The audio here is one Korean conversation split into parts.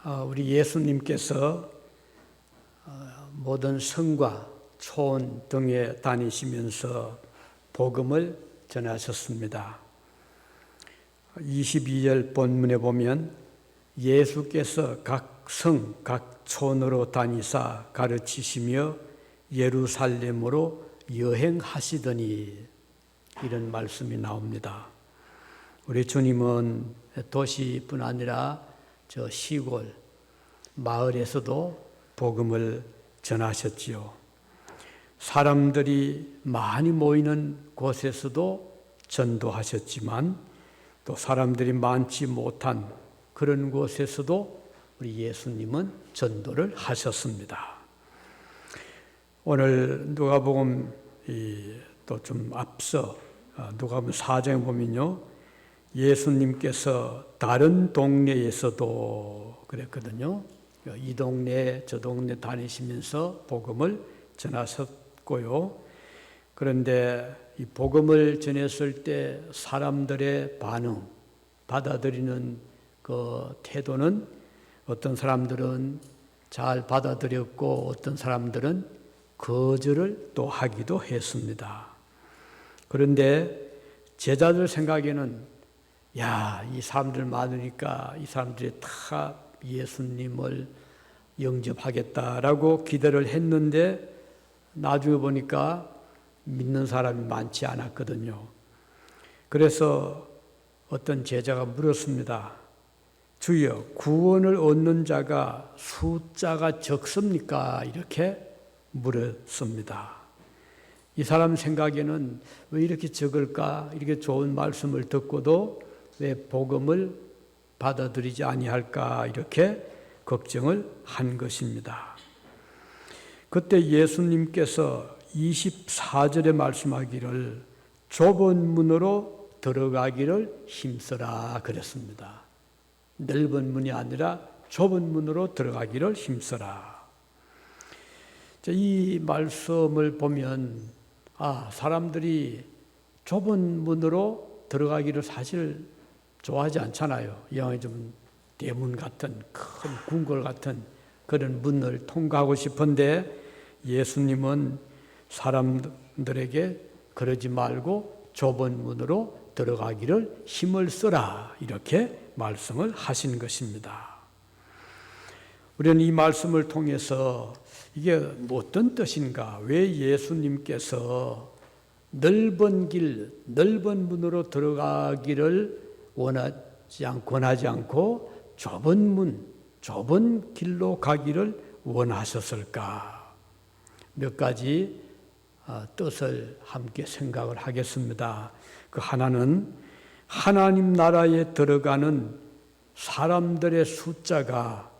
우리 예수님께서 모든 성과 촌 등에 다니시면서 복음을 전하셨습니다. 22절 본문에 보면 예수께서 각 성, 각 촌으로 다니사 가르치시며 예루살렘으로 여행하시더니, 이런 말씀이 나옵니다. 우리 주님은 도시뿐 아니라 저 시골, 마을에서도 복음을 전하셨지요. 사람들이 많이 모이는 곳에서도 전도하셨지만 또 사람들이 많지 못한 그런 곳에서도 우리 예수님은 전도를 하셨습니다. 오늘 누가복음 또 좀 앞서 누가복음 4장에 보면요, 예수님께서 다른 동네에서도 그랬거든요. 이 동네 저 동네 다니시면서 복음을 전하셨고요. 그런데 이 복음을 전했을 때 사람들의 반응, 받아들이는 그 태도는 어떤 사람들은 잘 받아들였고 어떤 사람들은 거절을 또 하기도 했습니다. 그런데 제자들 생각에는 이 사람들 많으니까 이 사람들이 다 예수님을 영접하겠다라고 기대를 했는데 나중에 보니까 믿는 사람이 많지 않았거든요. 그래서 어떤 제자가 물었습니다. 주여, 구원을 얻는 자가 숫자가 적습니까? 이렇게 물었습니다. 이 사람 생각에는 왜 이렇게 적을까? 이렇게 좋은 말씀을 듣고도 왜 복음을 받아들이지 아니할까? 이렇게 걱정을 한 것입니다. 그때 예수님께서 24절에 말씀하기를 좁은 문으로 들어가기를 힘써라 그랬습니다. 넓은 문이 아니라 좁은 문으로 들어가기를 힘써라. 이 말씀을 보면 사람들이 좁은 문으로 들어가기를 사실 좋아하지 않잖아요. 영화에 좀 대문 같은 큰 궁궐 같은 그런 문을 통과하고 싶은데 예수님은 사람들에게 그러지 말고 좁은 문으로 들어가기를 힘을 써라, 이렇게 말씀을 하신 것입니다. 우리는 이 말씀을 통해서 이게 어떤 뜻인가? 왜 예수님께서 넓은 길, 넓은 문으로 들어가기를 권하지 않고 좁은 문, 좁은 길로 가기를 원하셨을까? 몇 가지 뜻을 함께 생각을 하겠습니다. 그 하나는 하나님 나라에 들어가는 사람들의 숫자가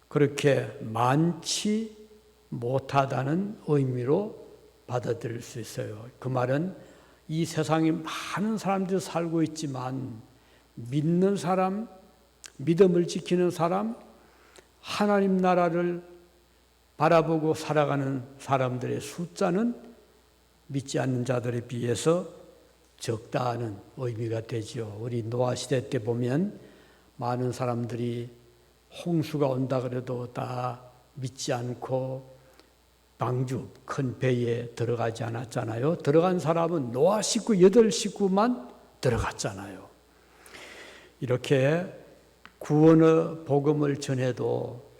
그렇게 많지 못하다는 의미로 받아들일 수 있어요. 그 말은 이 세상에 많은 사람들이 살고 있지만 믿는 사람, 믿음을 지키는 사람, 하나님 나라를 바라보고 살아가는 사람들의 숫자는 믿지 않는 자들에 비해서 적다는 의미가 되지요. 우리 노아 시대 때 보면 많은 사람들이 홍수가 온다 그래도 다 믿지 않고 방주 큰 배에 들어가지 않았잖아요. 들어간 사람은 노아 식구 8식구만 들어갔잖아요. 이렇게 구원의 복음을 전해도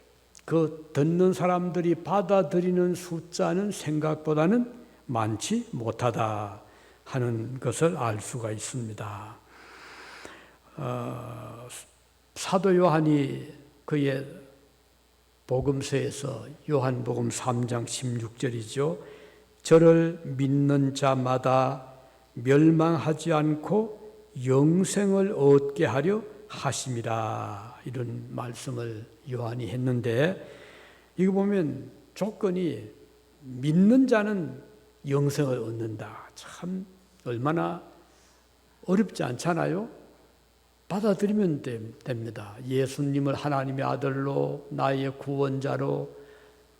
그 듣는 사람들이 받아들이는 숫자는 생각보다는 많지 못하다 하는 것을 알 수가 있습니다. 사도 요한이 그의 복음서에서 요한복음 3장 16절이죠. 저를 믿는 자마다 멸망하지 않고 영생을 얻게 하려 하심이라, 이런 말씀을 요한이 했는데, 이거 보면 조건이 믿는 자는 영생을 얻는다. 참 얼마나 어렵지 않잖아요. 받아들이면 됩니다. 예수님을 하나님의 아들로, 나의 구원자로,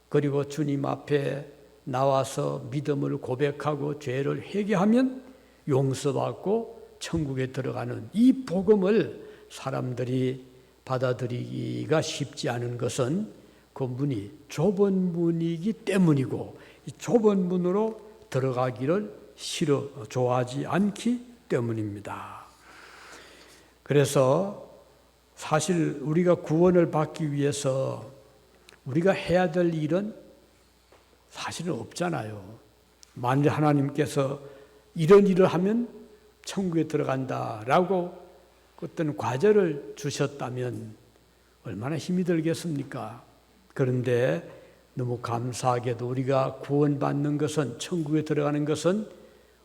그리고 주님 앞에 나와서 믿음을 고백하고 죄를 회개하면 용서받고 천국에 들어가는 이 복음을 사람들이 받아들이기가 쉽지 않은 것은 그 문이 좁은 문이기 때문이고, 이 좁은 문으로 들어가기를 좋아하지 않기 때문입니다. 그래서 사실 우리가 구원을 받기 위해서 우리가 해야 될 일은 사실은 없잖아요. 만일 하나님께서 이런 일을 하면 천국에 들어간다라고 어떤 과제를 주셨다면 얼마나 힘이 들겠습니까? 그런데 너무 감사하게도 우리가 구원받는 것은, 천국에 들어가는 것은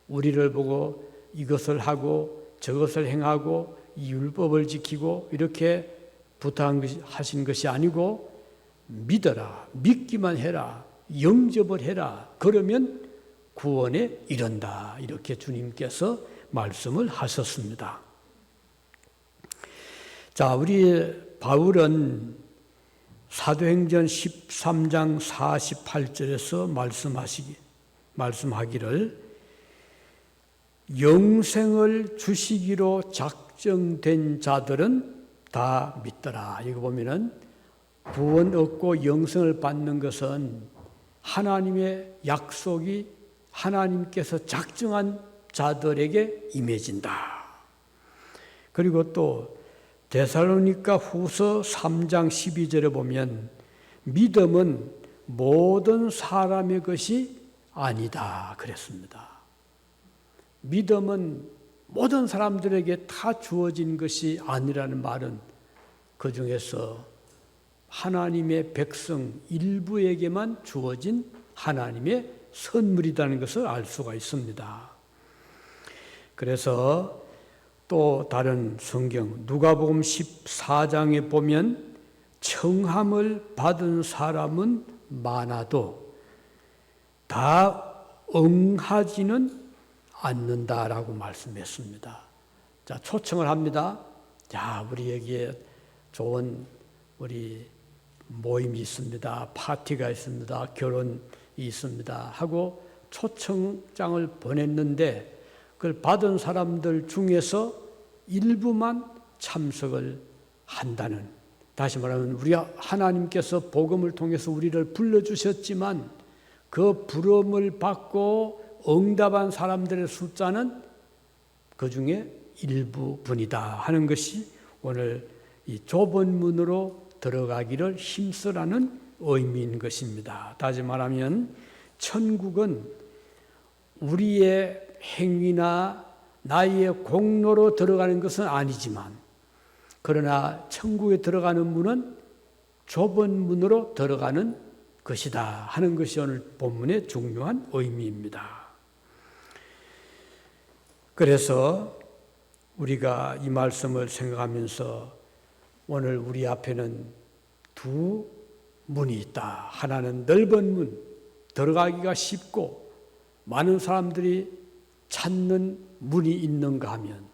우리를 보고 이것을 하고 저것을 행하고 이 율법을 지키고 이렇게 부탁하신 것이 아니고, 믿어라, 믿기만 해라, 영접을 해라, 그러면 구원에 이른다, 이렇게 주님께서 말씀을 하셨습니다. 자, 우리 바울은 사도행전 13장 48절에서 말씀하기를 영생을 주시기로 작정된 자들은 다 믿더라. 이거 보면은 구원 얻고 영생을 받는 것은 하나님의 약속이 하나님께서 작정한 자들에게 임해진다. 그리고 또 데살로니가 후서 3장 12절에 보면 믿음은 모든 사람의 것이 아니다 그랬습니다. 믿음은 모든 사람들에게 다 주어진 것이 아니라는 말은 그 중에서 하나님의 백성 일부에게만 주어진 하나님의 선물이라는 것을 알 수가 있습니다. 그래서 또 다른 성경 누가복음 14장에 보면 청함을 받은 사람은 많아도 다 응하지는 않는다라고 말씀했습니다. 자, 초청을 합니다. 자, 우리에게 좋은 우리 모임이 있습니다. 파티가 있습니다. 결혼이 있습니다. 하고 초청장을 보냈는데 그걸 받은 사람들 중에서 일부만 참석을 한다는, 다시 말하면 우리 하나님께서 복음을 통해서 우리를 불러주셨지만 그 부름을 받고 응답한 사람들의 숫자는 그 중에 일부분이다 하는 것이 오늘 이 좁은 문으로 들어가기를 힘쓰라는 의미인 것입니다. 다시 말하면 천국은 우리의 행위나 나의 공로로 들어가는 것은 아니지만, 그러나 천국에 들어가는 문은 좁은 문으로 들어가는 것이다 하는 것이 오늘 본문의 중요한 의미입니다. 그래서 우리가 이 말씀을 생각하면서 오늘 우리 앞에는 두 문이 있다. 하나는 넓은 문, 들어가기가 쉽고 많은 사람들이 찾는 문이 있는가 하면,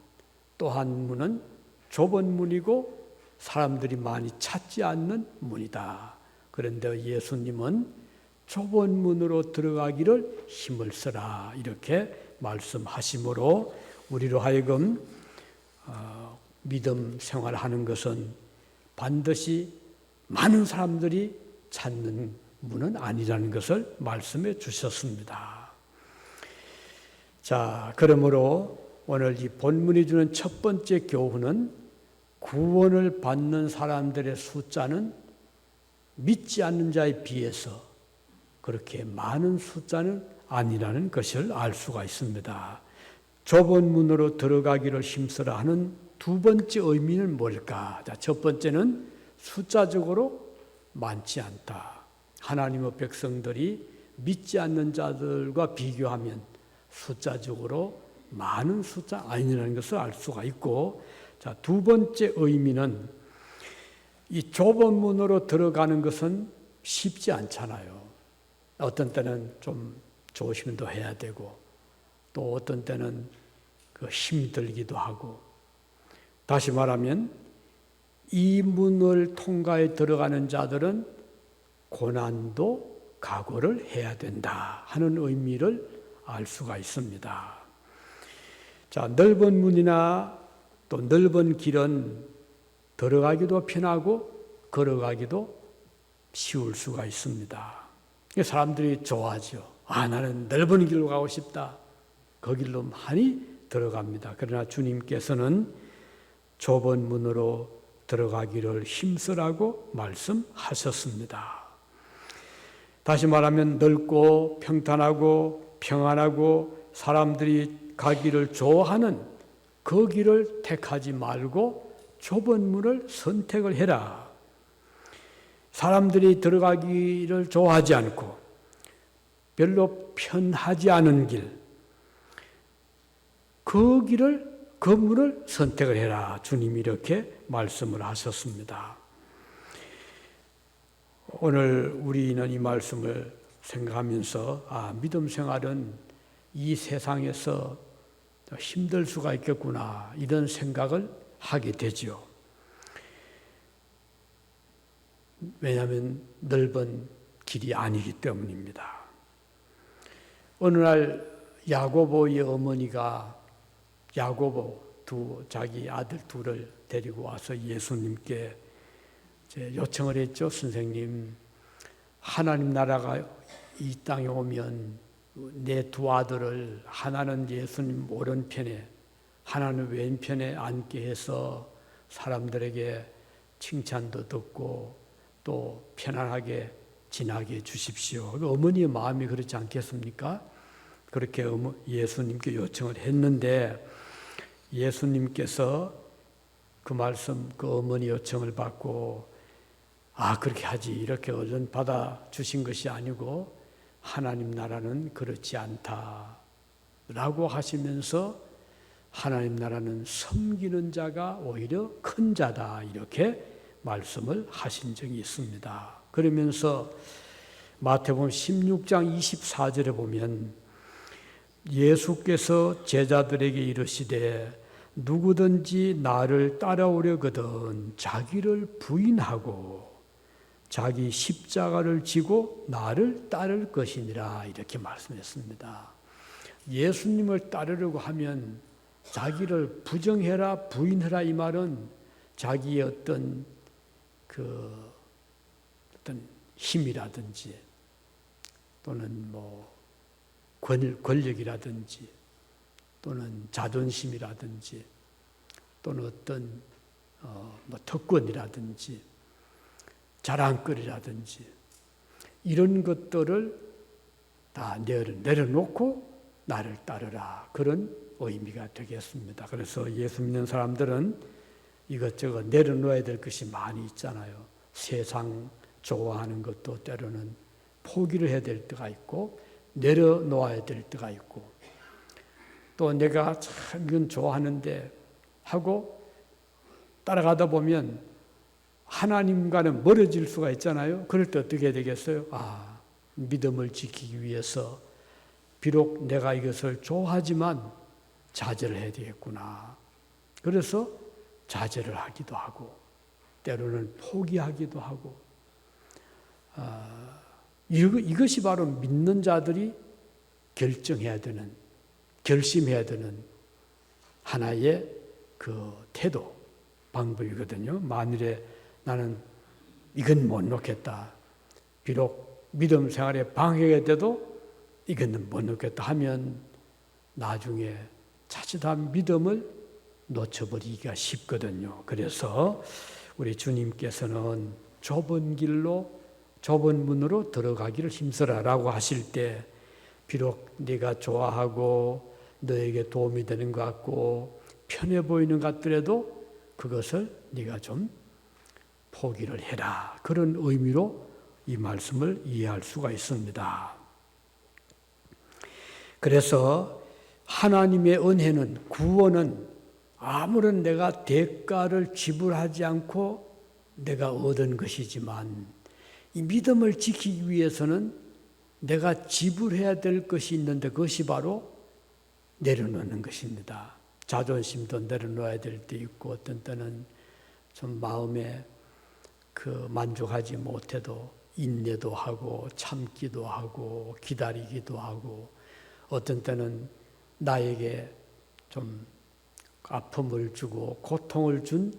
또 한 문은 좁은 문이고 사람들이 많이 찾지 않는 문이다. 그런데 예수님은 좁은 문으로 들어가기를 힘을 써라 이렇게 말씀하심으로 우리로 하여금 믿음 생활하는 것은 반드시 많은 사람들이 찾는 문은 아니라는 것을 말씀해 주셨습니다. 자, 그러므로 오늘 이 본문이 주는 첫 번째 교훈은 구원을 받는 사람들의 숫자는 믿지 않는 자에 비해서 그렇게 많은 숫자는 아니라는 것을 알 수가 있습니다. 좁은 문으로 들어가기를 힘쓰라 하는 두 번째 의미는 뭘까? 자, 첫 번째는 숫자적으로 많지 않다. 하나님의 백성들이 믿지 않는 자들과 비교하면 숫자적으로 많은 숫자 아니라는 것을 알 수가 있고, 자, 두 번째 의미는 이 좁은 문으로 들어가는 것은 쉽지 않잖아요. 어떤 때는 좀 조심도 해야 되고, 또 어떤 때는 힘들기도 하고, 다시 말하면 이 문을 통과해 들어가는 자들은 고난도 각오를 해야 된다 하는 의미를 알 수가 있습니다. 자, 넓은 문이나 또 넓은 길은 들어가기도 편하고 걸어가기도 쉬울 수가 있습니다. 사람들이 좋아하죠. 나는 넓은 길로 가고 싶다. 그 길로 많이 들어갑니다. 그러나 주님께서는 좁은 문으로 들어가기를 힘쓰라고 말씀하셨습니다. 다시 말하면 넓고 평탄하고 평안하고 사람들이 가기를 좋아하는 그 길을 택하지 말고 좁은 문을 선택을 해라. 사람들이 들어가기를 좋아하지 않고 별로 편하지 않은 길, 그 문을 선택을 해라. 주님이 이렇게 말씀을 하셨습니다. 오늘 우리는 이 말씀을 생각하면서 믿음 생활은 이 세상에서 힘들 수가 있겠구나 이런 생각을 하게 되죠. 왜냐하면 넓은 길이 아니기 때문입니다. 어느 날 야고보의 어머니가 야고보 자기 아들 둘을 데리고 와서 예수님께 요청을 했죠. 선생님, 하나님 나라가 이 땅에 오면 내 두 아들을 하나는 예수님 오른편에 하나는 왼편에 앉게 해서 사람들에게 칭찬도 듣고 또 편안하게 지나게 해주십시오. 어머니의 마음이 그렇지 않겠습니까? 그렇게 예수님께 요청을 했는데 예수님께서 그 말씀, 그 어머니 요청을 받고 그렇게 하지 이렇게 얼른 받아주신 것이 아니고 하나님 나라는 그렇지 않다 라고 하시면서 하나님 나라는 섬기는 자가 오히려 큰 자다 이렇게 말씀을 하신 적이 있습니다. 그러면서 마태복음 16장 24절에 보면 예수께서 제자들에게 이르시되 누구든지 나를 따라오려거든 자기를 부인하고 자기 십자가를 지고 나를 따를 것이니라 이렇게 말씀했습니다. 예수님을 따르려고 하면 자기를 부정해라 부인해라 이 말은 자기의 어떤 힘이라든지 또는 권력이라든지 또는 자존심이라든지 또는 어떤 특권이라든지 자랑거리라든지 이런 것들을 다 내려놓고 나를 따르라 그런 의미가 되겠습니다. 그래서 예수 믿는 사람들은 이것저것 내려놓아야 될 것이 많이 있잖아요. 세상 좋아하는 것도 때로는 포기를 해야 될 때가 있고 내려놓아야 될 때가 있고 또 내가 참 이건 좋아하는데 하고 따라가다 보면 하나님과는 멀어질 수가 있잖아요. 그럴 때 어떻게 되겠어요? 믿음을 지키기 위해서 비록 내가 이것을 좋아하지만 자제를 해야 되겠구나. 그래서 자제를 하기도 하고 때로는 포기하기도 하고 이것이 바로 믿는 자들이 결정해야 되는 결심해야 되는 하나의 그 태도 방법이거든요. 만일에 나는 이건 못 놓겠다. 비록 믿음 생활에 방해가 돼도 이거는 못 놓겠다 하면 나중에 자칫 믿음을 놓쳐버리기가 쉽거든요. 그래서 우리 주님께서는 좁은 길로 좁은 문으로 들어가기를 힘써라라고 하실 때 비록 네가 좋아하고 너에게 도움이 되는 것 같고 편해 보이는 것 같더라도 그것을 네가 좀 포기를 해라. 그런 의미로 이 말씀을 이해할 수가 있습니다. 그래서 하나님의 은혜는 구원은 아무런 내가 대가를 지불하지 않고 내가 얻은 것이지만 이 믿음을 지키기 위해서는 내가 지불해야 될 것이 있는데 그것이 바로 내려놓는 것입니다. 자존심도 내려놓아야 될 때 있고 어떤 때는 좀 마음에 만족하지 못해도 인내도 하고 참기도 하고 기다리기도 하고 어떤 때는 나에게 좀 아픔을 주고 고통을 준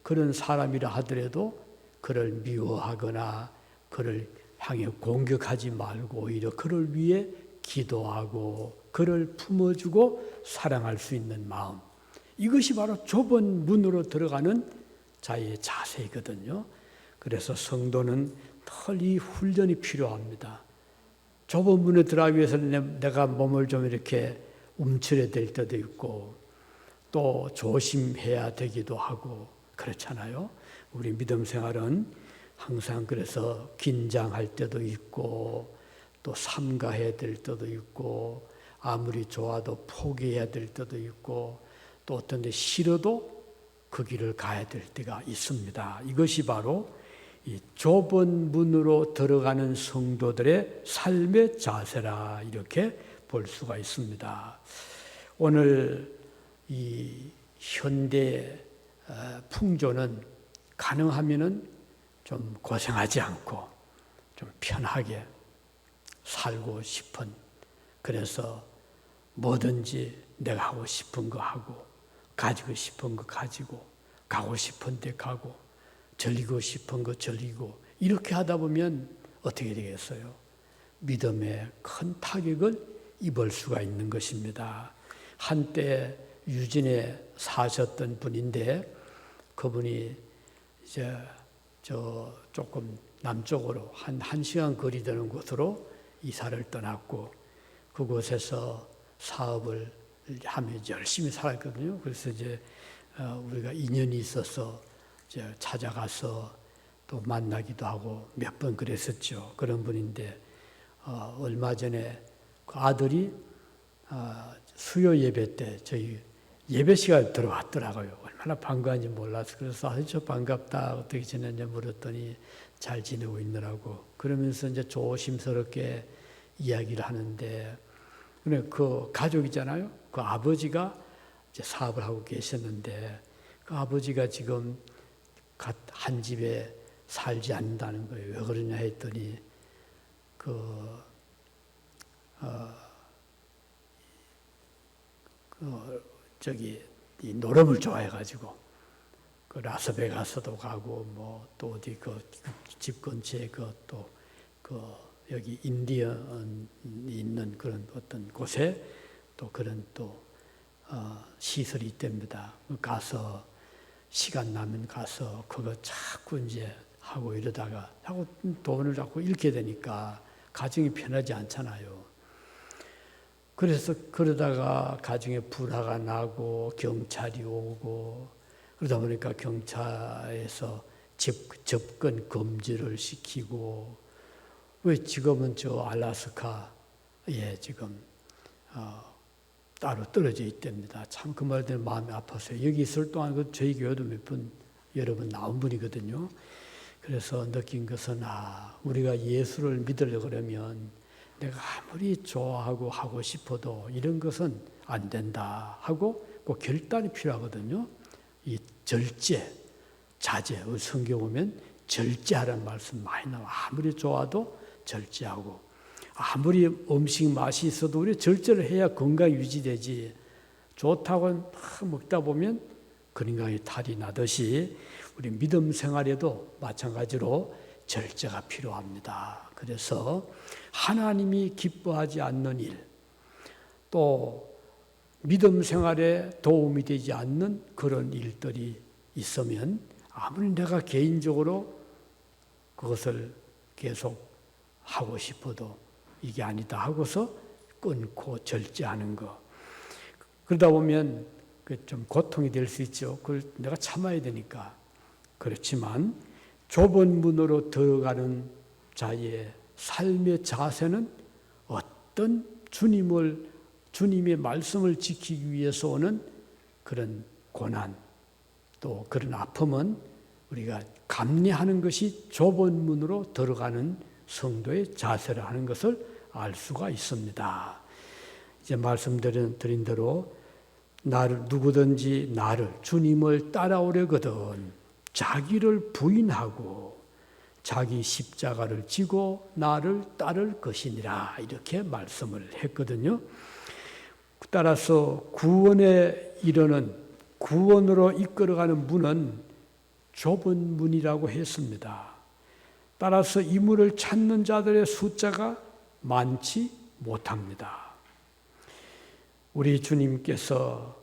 그런 사람이라 하더라도 그를 미워하거나 그를 향해 공격하지 말고 오히려 그를 위해 기도하고 그를 품어주고 사랑할 수 있는 마음. 이것이 바로 좁은 문으로 들어가는 자의 자세이거든요. 그래서 성도는 늘 이 훈련이 필요합니다. 좁은 문에 들어가기 위해서 내가 몸을 좀 이렇게 움츠려야 될 때도 있고 또 조심해야 되기도 하고 그렇잖아요. 우리 믿음 생활은 항상 그래서 긴장할 때도 있고 또 삼가해야 될 때도 있고 아무리 좋아도 포기해야 될 때도 있고 또 어떤 데 싫어도 그 길을 가야 될 때가 있습니다. 이것이 바로 이 좁은 문으로 들어가는 성도들의 삶의 자세라 이렇게 볼 수가 있습니다. 오늘 이 현대 풍조는 가능하면은 좀 고생하지 않고 좀 편하게 살고 싶은, 그래서 뭐든지 내가 하고 싶은 거 하고 가지고 싶은 거 가지고 가고 싶은 데 가고 절리고 싶은 거 절리고 이렇게 하다 보면 어떻게 되겠어요? 믿음에 큰 타격을 입을 수가 있는 것입니다. 한때 유진에 사셨던 분인데 그분이 이제 조금 남쪽으로 한 시간 거리 되는 곳으로 이사를 떠났고 그곳에서 사업을 하며 열심히 살았거든요. 그래서 이제 우리가 인연이 있어서 이제 찾아가서 또 만나기도 하고 몇 번 그랬었죠. 그런 분인데 얼마 전에 그 아들이 수요 예배 때 저희 예배 시간에 들어왔더라고요. 얼마나 반가운지 몰라서 그래서 아주 반갑다 어떻게 지냈냐 물었더니 잘 지내고 있느라고 그러면서 이제 조심스럽게 이야기를 하는데 그 가족이잖아요. 그 아버지가 이제 사업을 하고 계셨는데 그 아버지가 지금 한 집에 살지 않는다는 거예요. 왜 그러냐 했더니 이 노름을 좋아해가지고 그 라스베가스도 가고 뭐 또 어디 집 근처에 여기 인디언이 있는 그런 어떤 곳에 또 그런 시설이 있답니다. 가서 시간 나면 가서 그거 자꾸 이제 하고 이러다가 자꾸 돈을 자꾸 잃게 되니까 가정이 편하지 않잖아요. 그래서 그러다가 가정에 불화가 나고 경찰이 오고 그러다 보니까 경찰에서 접근 금지를 시키고 왜 지금은 알라스카에 지금 따로 떨어져 있답니다. 참 그 말 때문에 마음이 아팠어요. 여기 있을 동안 저희 교회도 몇 번 여러 번 나온 분이거든요. 그래서 느낀 것은 우리가 예수를 믿으려고 그러면 내가 아무리 좋아하고 하고 싶어도 이런 것은 안 된다 하고 그 결단이 필요하거든요. 이 절제, 자제, 성경 보면 절제하라는 말씀 많이 나와요. 아무리 좋아도 절제하고 아무리 음식 맛이 있어도 우리 절제를 해야 건강이 유지되지 좋다고 막 먹다 보면 건강에 탈이 나듯이 우리 믿음 생활에도 마찬가지로 절제가 필요합니다. 그래서 하나님이 기뻐하지 않는 일, 또 믿음 생활에 도움이 되지 않는 그런 일들이 있으면 아무리 내가 개인적으로 그것을 계속 하고 싶어도 이게 아니다 하고서 끊고 절제하는 거. 그러다 보면 좀 고통이 될 수 있죠. 그걸 내가 참아야 되니까. 그렇지만 좁은 문으로 들어가는 자의 삶의 자세는 어떤 주님의 말씀을 지키기 위해서 오는 그런 고난, 또 그런 아픔은 우리가 감내하는 것이 좁은 문으로 들어가는 성도의 자세를 하는 것을 알 수가 있습니다. 이제 말씀드린 대로 누구든지 나를 주님을 따라오려거든 자기를 부인하고 자기 십자가를 지고 나를 따를 것이니라 이렇게 말씀을 했거든요. 따라서 구원에 이르는 구원으로 이끌어가는 문은 좁은 문이라고 했습니다. 따라서 이 문을 찾는 자들의 숫자가 많지 못합니다. 우리 주님께서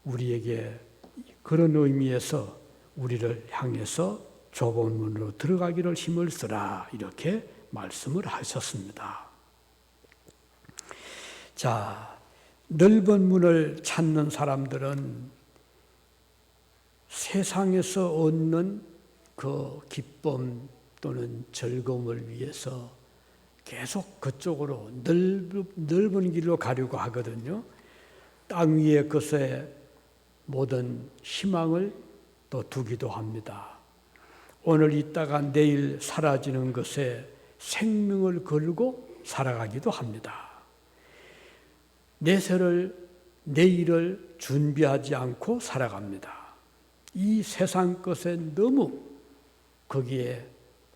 우리에게 그런 의미에서 우리를 향해서 좁은 문으로 들어가기를 힘을 쓰라 이렇게 말씀을 하셨습니다. 자, 넓은 문을 찾는 사람들은 세상에서 얻는 그 기쁨 또는 즐거움을 위해서 계속 그쪽으로 넓은 길로 가려고 하거든요. 땅 위의 것에 모든 희망을 또 두기도 합니다. 오늘 있다가 내일 사라지는 것에 생명을 걸고 살아가기도 합니다. 내일을 준비하지 않고 살아갑니다. 이 세상 것에 너무 거기에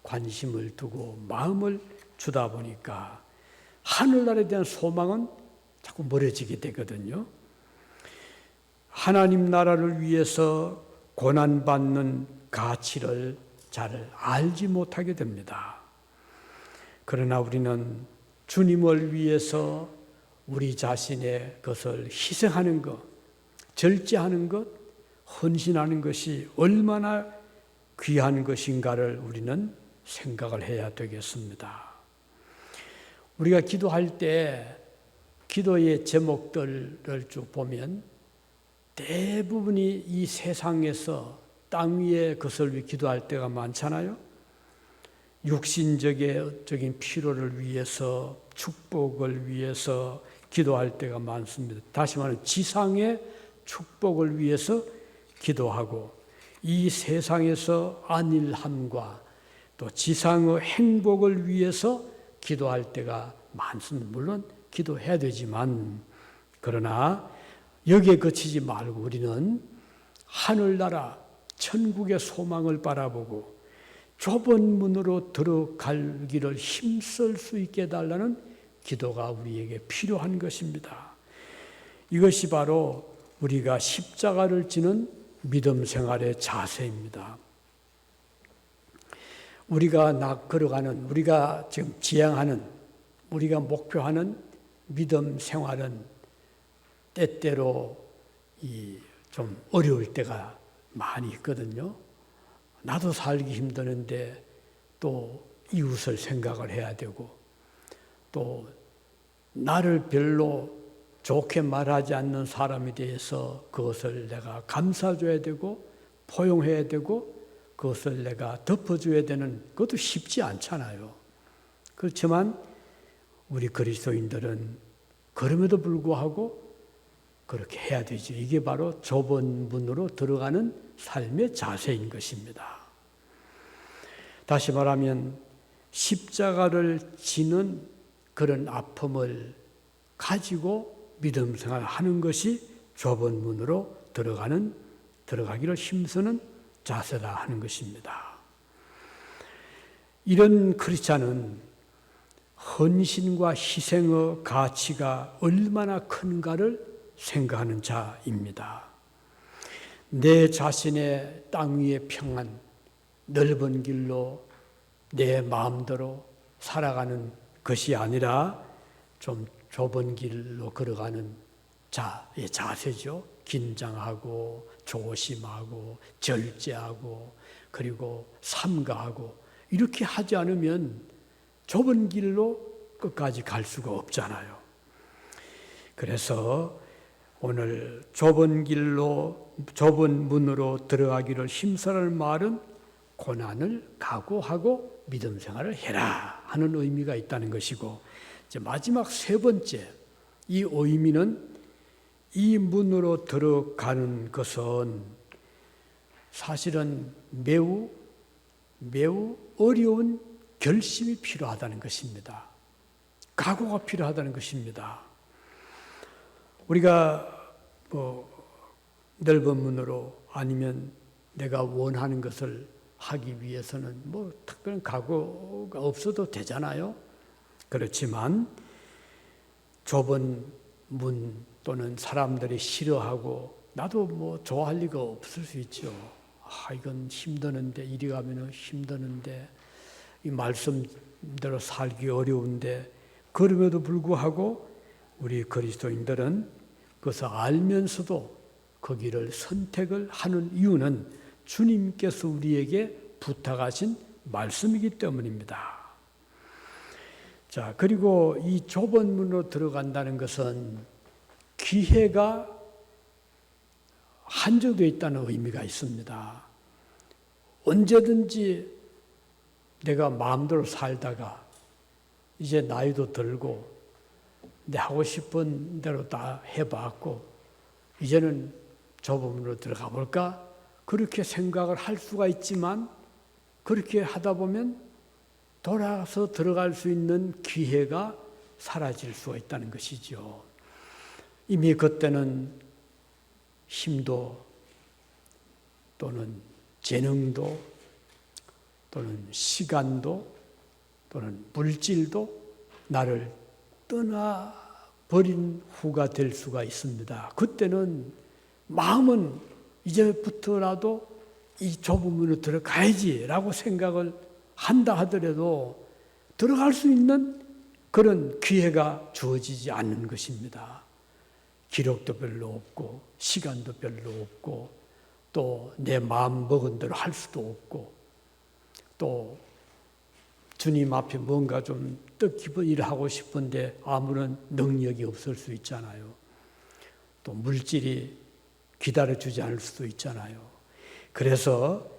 관심을 두고 마음을 주다 보니까 하늘나라에 대한 소망은 자꾸 멀어지게 되거든요. 하나님 나라를 위해서 고난받는 가치를 잘 알지 못하게 됩니다. 그러나 우리는 주님을 위해서 우리 자신의 것을 희생하는 것, 절제하는 것, 헌신하는 것이 얼마나 귀한 것인가를 우리는 생각을 해야 되겠습니다. 우리가 기도할 때 기도의 제목들을 쭉 보면 대부분이 이 세상에서 땅 위의 것을 위해 기도할 때가 많잖아요. 육신적인 필요를 위해서, 축복을 위해서 기도할 때가 많습니다. 다시 말하면 지상의 축복을 위해서 기도하고 이 세상에서 안일함과 또 지상의 행복을 위해서 기도할 때가 많습니다. 물론 기도해야 되지만 그러나 여기에 그치지 말고 우리는 하늘나라 천국의 소망을 바라보고 좁은 문으로 들어가기를 힘쓸 수 있게 해달라는 기도가 우리에게 필요한 것입니다. 이것이 바로 우리가 십자가를 지는 믿음 생활의 자세입니다. 우리가 걸어가는, 우리가 지금 지향하는, 우리가 목표하는 믿음 생활은 때때로 좀 어려울 때가 많이 있거든요. 나도 살기 힘드는데 또 이웃을 생각을 해야 되고 또 나를 별로 좋게 말하지 않는 사람에 대해서 그것을 내가 감싸줘야 되고 포용해야 되고 그것을 내가 덮어줘야 되는 그것도 쉽지 않잖아요. 그렇지만 우리 그리스도인들은 그럼에도 불구하고 그렇게 해야 되죠. 이게 바로 좁은 문으로 들어가는 삶의 자세인 것입니다. 다시 말하면 십자가를 지는 그런 아픔을 가지고 믿음 생활을 하는 것이 좁은 문으로 들어가기를 힘쓰는 자세다 하는 것입니다. 이런 크리스찬은 헌신과 희생의 가치가 얼마나 큰가를 생각하는 자입니다. 내 자신의 땅 위의 평안, 넓은 길로 내 마음대로 살아가는 것이 아니라 좀 좁은 길로 걸어가는 자의 자세죠. 긴장하고 조심하고 절제하고 그리고 삼가하고 이렇게 하지 않으면 좁은 길로 끝까지 갈 수가 없잖아요. 그래서 오늘 좁은 문으로 들어가기를 힘쓰라는 말은 고난을 각오하고 믿음 생활을 해라 하는 의미가 있다는 것이고, 이제 마지막 세 번째 이 의미는 이 문으로 들어가는 것은 사실은 매우 어려운 결심이 필요하다는 것입니다. 각오가 필요하다는 것입니다. 우리가 넓은 문으로 아니면 내가 원하는 것을 하기 위해서는 특별한 각오가 없어도 되잖아요. 그렇지만 좁은 문 또는 사람들이 싫어하고 나도 좋아할 리가 없을 수 있죠. 이건 힘드는데, 이리 가면은 힘드는데, 이 말씀대로 살기 어려운데, 그럼에도 불구하고 우리 그리스도인들은 그것을 알면서도 거기를 선택을 하는 이유는 주님께서 우리에게 부탁하신 말씀이기 때문입니다. 자, 그리고 이 좁은 문으로 들어간다는 것은 기회가 한정되어 있다는 의미가 있습니다. 언제든지 내가 마음대로 살다가 이제 나이도 들고 내 하고 싶은 대로 다 해봤고 이제는 좁은 문으로 들어가 볼까? 그렇게 생각을 할 수가 있지만 그렇게 하다 보면 돌아서 들어갈 수 있는 기회가 사라질 수가 있다는 것이죠. 이미 그때는 힘도 또는 재능도 또는 시간도 또는 물질도 나를 떠나버린 후가 될 수가 있습니다. 그때는 마음은 이제부터라도 이 좁은 문으로 들어가야지라고 생각을 한다 하더라도 들어갈 수 있는 그런 기회가 주어지지 않는 것입니다. 기력도 별로 없고 시간도 별로 없고 또 내 마음 먹은 대로 할 수도 없고 또 주님 앞에 뭔가 좀 뜻깊은 일을 하고 싶은데 아무런 능력이 없을 수 있잖아요. 또 물질이 기다려주지 않을 수도 있잖아요. 그래서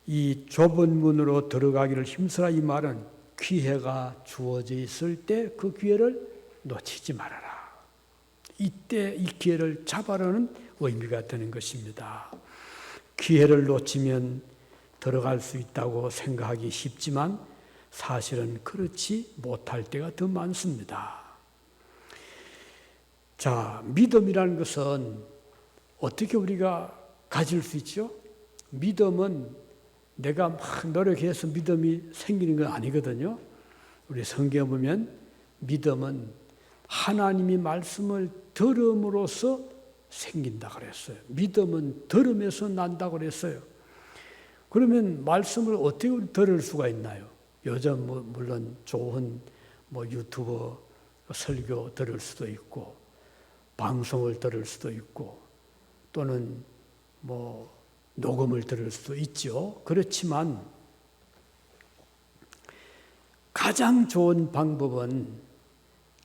이 좁은 문으로 들어가기를 힘쓰라 이 말은 기회가 주어져 있을 때 그 기회를 놓치지 말아라. 이때 이 기회를 잡아라는 의미가 되는 것입니다. 기회를 놓치면 들어갈 수 있다고 생각하기 쉽지만 사실은 그렇지 못할 때가 더 많습니다. 자, 믿음이라는 것은 어떻게 우리가 가질 수 있죠? 믿음은 내가 막 노력해서 믿음이 생기는 건 아니거든요. 우리 성경에 보면 믿음은 하나님이 말씀을 들음으로써 생긴다 그랬어요. 믿음은 들음에서 난다 그랬어요. 그러면 말씀을 어떻게 들을 수가 있나요? 요즘 물론 좋은 유튜브 설교 들을 수도 있고 방송을 들을 수도 있고 또는 녹음을 들을 수도 있죠. 그렇지만 가장 좋은 방법은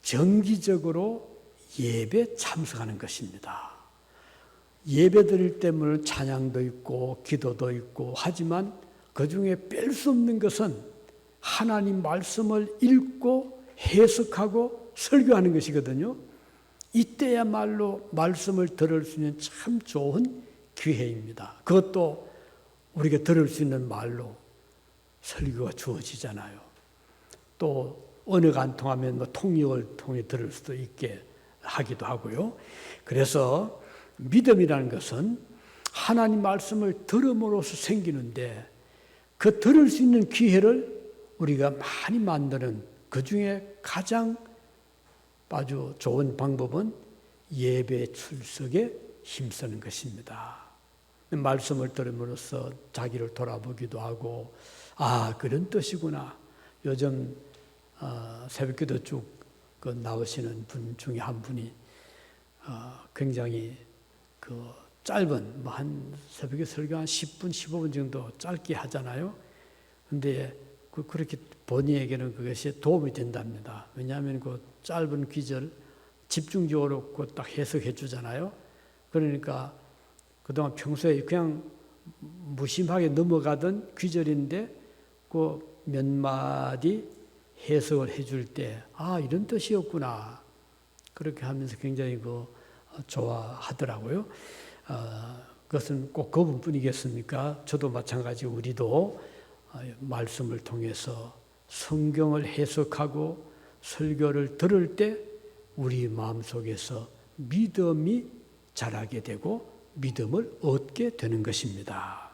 정기적으로 예배 참석하는 것입니다. 예배 드릴 때 물론 찬양도 있고 기도도 있고 하지만 그중에 뺄 수 없는 것은 하나님 말씀을 읽고 해석하고 설교하는 것이거든요. 이때야말로 말씀을 들을 수 있는 참 좋은 기회입니다. 그것도 우리가 들을 수 있는 말로 설교가 주어지잖아요. 또 언어가 안 통하면 통역을 통해 들을 수도 있게 하기도 하고요. 그래서 믿음이라는 것은 하나님 말씀을 들음으로써 생기는데 그 들을 수 있는 기회를 우리가 많이 만드는 그 중에 가장 아주 좋은 방법은 예배 출석에 힘쓰는 것입니다. 말씀을 들음으로써 자기를 돌아보기도 하고 그런 뜻이구나. 요즘 새벽기도 쭉 나오시는 분 중에 한 분이 굉장히 짧은 한 새벽에 설교 한 10분, 15분 정도 짧게 하잖아요. 그런데 그렇게 본인에게는 그것이 도움이 된답니다. 왜냐하면 그 짧은 귀절 집중적으로 딱 해석해 주잖아요. 그러니까 그동안 평소에 그냥 무심하게 넘어가던 귀절인데 그 몇 마디 해석을 해줄 때 이런 뜻이었구나. 그렇게 하면서 굉장히 좋아하더라고요. 그것은 꼭 그분뿐이겠습니까? 저도 마찬가지 우리도 말씀을 통해서 성경을 해석하고 설교를 들을 때 우리 마음속에서 믿음이 자라게 되고 믿음을 얻게 되는 것입니다.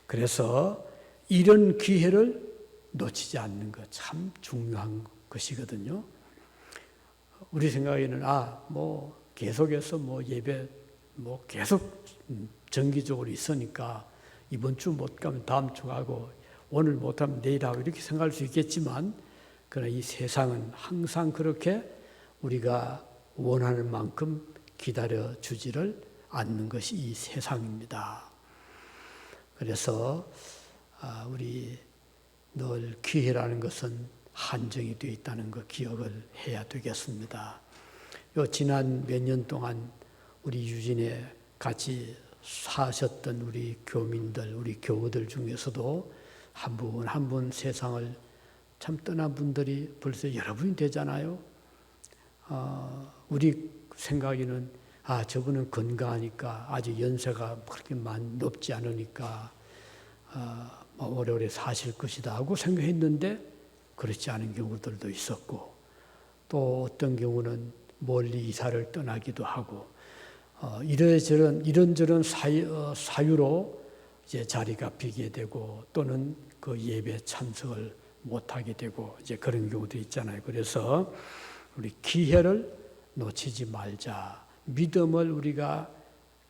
그래서 이런 기회를 놓치지 않는 것 참 중요한 것이거든요. 우리 생각에는 계속해서 예배 계속 정기적으로 있으니까 이번 주 못 가면 다음 주 가고 오늘 못하면 내일 하고 이렇게 생각할 수 있겠지만 그러나 이 세상은 항상 그렇게 우리가 원하는 만큼 기다려 주지를 않는 것이 이 세상입니다. 그래서 우리 늘 기회라는 것은 한정이 되어 있다는 것 기억을 해야 되겠습니다. 요 지난 몇 년 동안 우리 유진에 같이 사셨던 우리 교민들, 우리 교우들 중에서도 한 분 한 분 세상을 참 떠난 분들이 벌써 여러분이 되잖아요. 우리 생각에는 저분은 건강하니까 아직 연세가 그렇게 높지 않으니까 오래오래 사실 것이다 하고 생각했는데 그렇지 않은 경우들도 있었고 또 어떤 경우는 멀리 이사를 떠나기도 하고 이런저런 사유로 이제 자리가 비게 되고 또는 그 예배 참석을 못하게 되고 이제 그런 경우도 있잖아요. 그래서 우리 기회를 놓치지 말자. 믿음을 우리가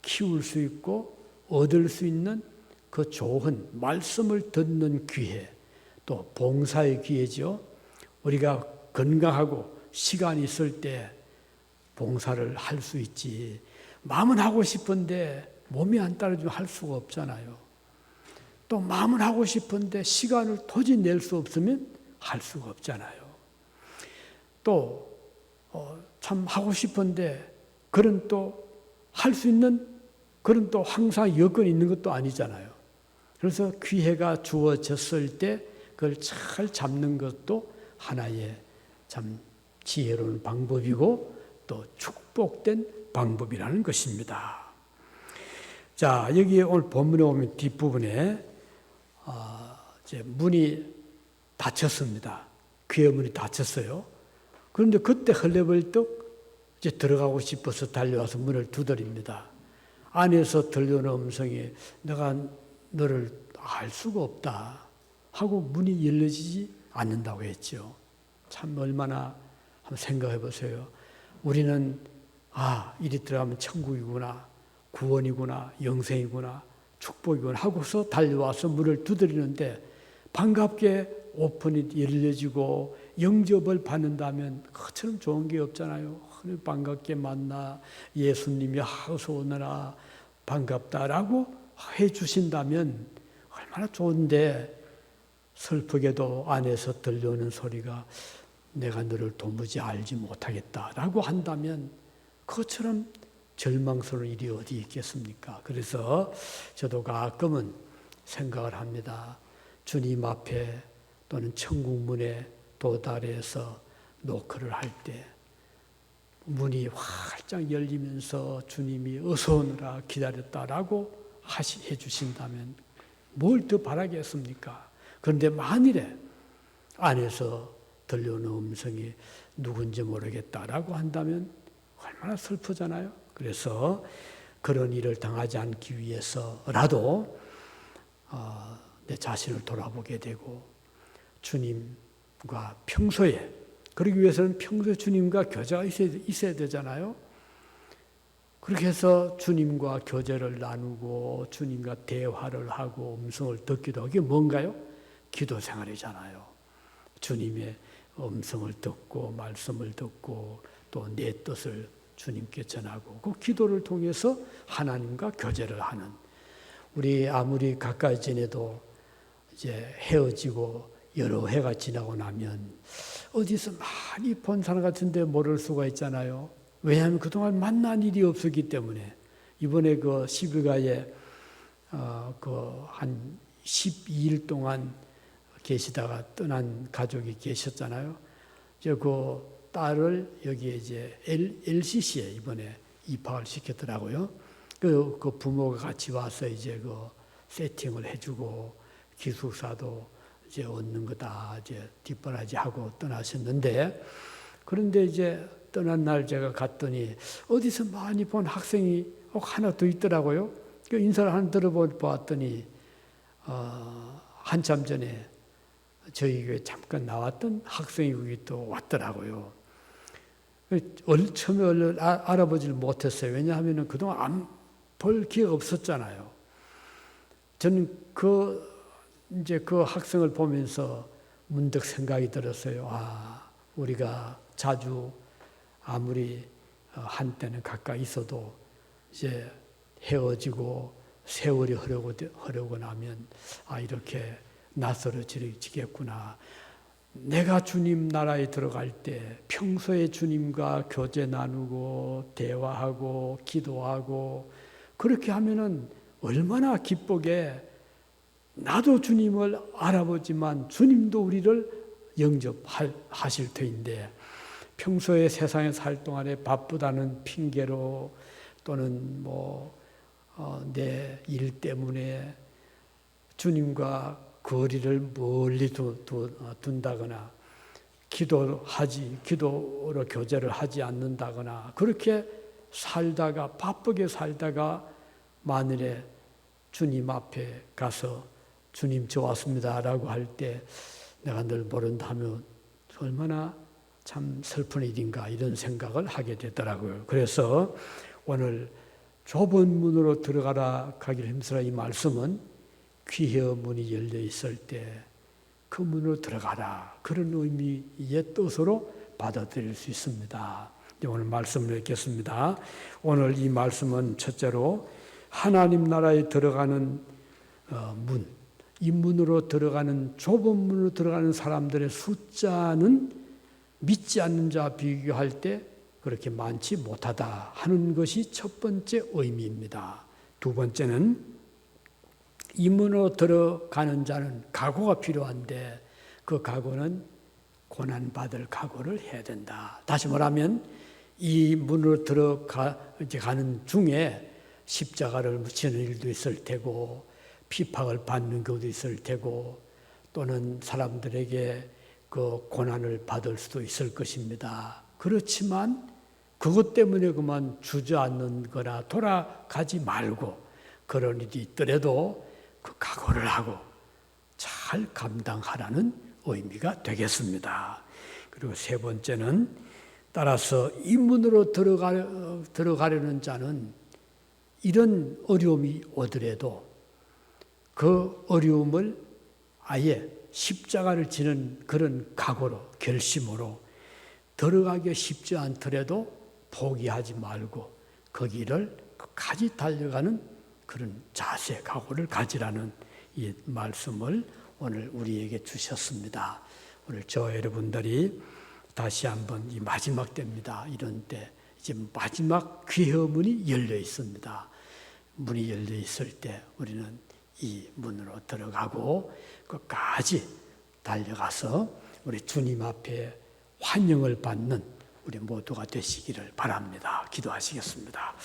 키울 수 있고 얻을 수 있는 그 좋은 말씀을 듣는 기회, 또 봉사의 기회죠. 우리가 건강하고 시간이 있을 때 봉사를 할 수 있지. 마음은 하고 싶은데 몸이 안 따라주면 할 수가 없잖아요. 또 마음은 하고 싶은데 시간을 도저히 낼 수 없으면 할 수가 없잖아요. 또 참 하고 싶은데 그런 또 할 수 있는 그런 또 항상 여건이 있는 것도 아니잖아요. 그래서 기회가 주어졌을 때 그걸 잘 잡는 것도 하나의 참 지혜로운 방법이고 또 축복된 방법이라는 것입니다. 자, 여기 오늘 본문에 오면 뒷부분에 이제 문이 닫혔습니다. 귀의 문이 닫혔어요. 그런데 그때 헐레벌떡 이제 들어가고 싶어서 달려와서 문을 두드립니다. 안에서 들려오는 음성이 내가 너를 알 수가 없다 하고 문이 열려지지 않는다고 했죠. 참 얼마나 한번 생각해 보세요. 우리는 이리 들어가면 천국이구나, 구원이구나, 영생이구나, 축복이구나 하고서 달려와서 문을 두드리는데 반갑게 오픈이 열려지고 영접을 받는다면 그처럼 좋은 게 없잖아요. 반갑게 만나 예수님이 어서 오너라 반갑다라고 해주신다면 얼마나 좋은데 슬프게도 안에서 들려오는 소리가 내가 너를 도무지 알지 못하겠다라고 한다면 그것처럼 절망스러운 일이 어디 있겠습니까? 그래서 저도 가끔은 생각을 합니다. 주님 앞에 또는 천국문에 도달해서 노크를 할 때 문이 활짝 열리면서 주님이 어서 오너라 기다렸다라고 해주신다면 뭘 더 바라겠습니까? 그런데 만일에 안에서 들려오는 음성이 누군지 모르겠다라고 한다면 얼마나 슬프잖아요. 그래서 그런 일을 당하지 않기 위해서라도 내 자신을 돌아보게 되고 주님과 평소에 그러기 위해서는 평소에 주님과 교제가 있어야 되잖아요. 그렇게 해서 주님과 교제를 나누고 주님과 대화를 하고 음성을 듣기도 하고 이게 뭔가요? 기도 생활이잖아요. 주님의 음성을 듣고 말씀을 듣고 또 내 뜻을 주님께 전하고 그 기도를 통해서 하나님과 교제를 하는 우리 아무리 가까이 지내도 이제 헤어지고 여러 해가 지나고 나면 어디서 많이 본 사람 같은데 모를 수가 있잖아요. 왜냐하면 그동안 만난 일이 없었기 때문에 이번에 그 시비가에 한 12일 동안 계시다가 떠난 가족이 계셨잖아요. 이제 그 딸을 여기에 이제 LCC에 이번에 입학을 시켰더라고요. 그 부모가 같이 와서 이제 그 세팅을 해주고 기숙사도 이제 얻는 거 다 이제 뒷바라지 하고 떠나셨는데 그런데 이제 떠난 날 제가 갔더니 어디서 많이 본 학생이 하나 더 있더라고요. 그 인사를 하나 들어보았더니 한참 전에 저희 교회 잠깐 나왔던 학생이 여기 또 왔더라고요. 처음에 얼른 알아보지를 못했어요. 왜냐하면 그동안 안 볼 기회가 없었잖아요. 저는 이제 그 학생을 보면서 문득 생각이 들었어요. 우리가 자주 아무리 한때는 가까이 있어도 이제 헤어지고 세월이 흐르고 나면 이렇게 낯설어지겠구나. 내가 주님 나라에 들어갈 때 평소에 주님과 교제 나누고 대화하고 기도하고 그렇게 하면은 얼마나 기쁘게 나도 주님을 알아보지만 주님도 우리를 영접하실 터인데 평소에 세상에 살 동안에 바쁘다는 핑계로 또는 내 일 때문에 주님과 거리를 멀리 둔다거나 기도로 교제를 하지 않는다거나 그렇게 바쁘게 살다가 만일에 주님 앞에 가서 주님 저 왔습니다라고 할 때 내가 늘 모른다면 얼마나 참 슬픈 일인가 이런 생각을 하게 되더라고요. 그래서 오늘 좁은 문으로 들어가라 가길 힘쓰라 이 말씀은 귀의 문이 열려 있을 때 그 문으로 들어가라 그런 의미의 뜻으로 받아들일 수 있습니다. 오늘 말씀을 읽겠습니다. 오늘 이 말씀은 첫째로 하나님 나라에 들어가는 문, 이 문으로 들어가는 좁은 문으로 들어가는 사람들의 숫자는 믿지 않는 자와 비교할 때 그렇게 많지 못하다 하는 것이 첫 번째 의미입니다. 두 번째는 이 문으로 들어가는 자는 각오가 필요한데 그 각오는 고난받을 각오를 해야 된다. 다시 말하면 이 문으로 들어가는 중에 십자가를 묻히는 일도 있을 테고 핍박을 받는 것도 있을 테고 또는 사람들에게 그 고난을 받을 수도 있을 것입니다. 그렇지만 그것 때문에 그만 주저앉는 거나 돌아가지 말고 그런 일이 있더라도 그 각오를 하고 잘 감당하라는 의미가 되겠습니다. 그리고 세 번째는 따라서 이 문으로 들어가려는 자는 이런 어려움이 오더라도 그 어려움을 아예 십자가를 지는 그런 각오로 결심으로 들어가기 쉽지 않더라도 포기하지 말고 그 길을 끝까지 달려가는 그런 자세, 각오를 가지라는 이 말씀을 오늘 우리에게 주셨습니다. 오늘 저 여러분들이 다시 한번 이 마지막 때입니다. 이런 때 이제 마지막 귀의 문이 열려 있습니다. 문이 열려 있을 때 우리는 이 문으로 들어가고 끝까지 달려가서 우리 주님 앞에 환영을 받는 우리 모두가 되시기를 바랍니다. 기도하시겠습니다.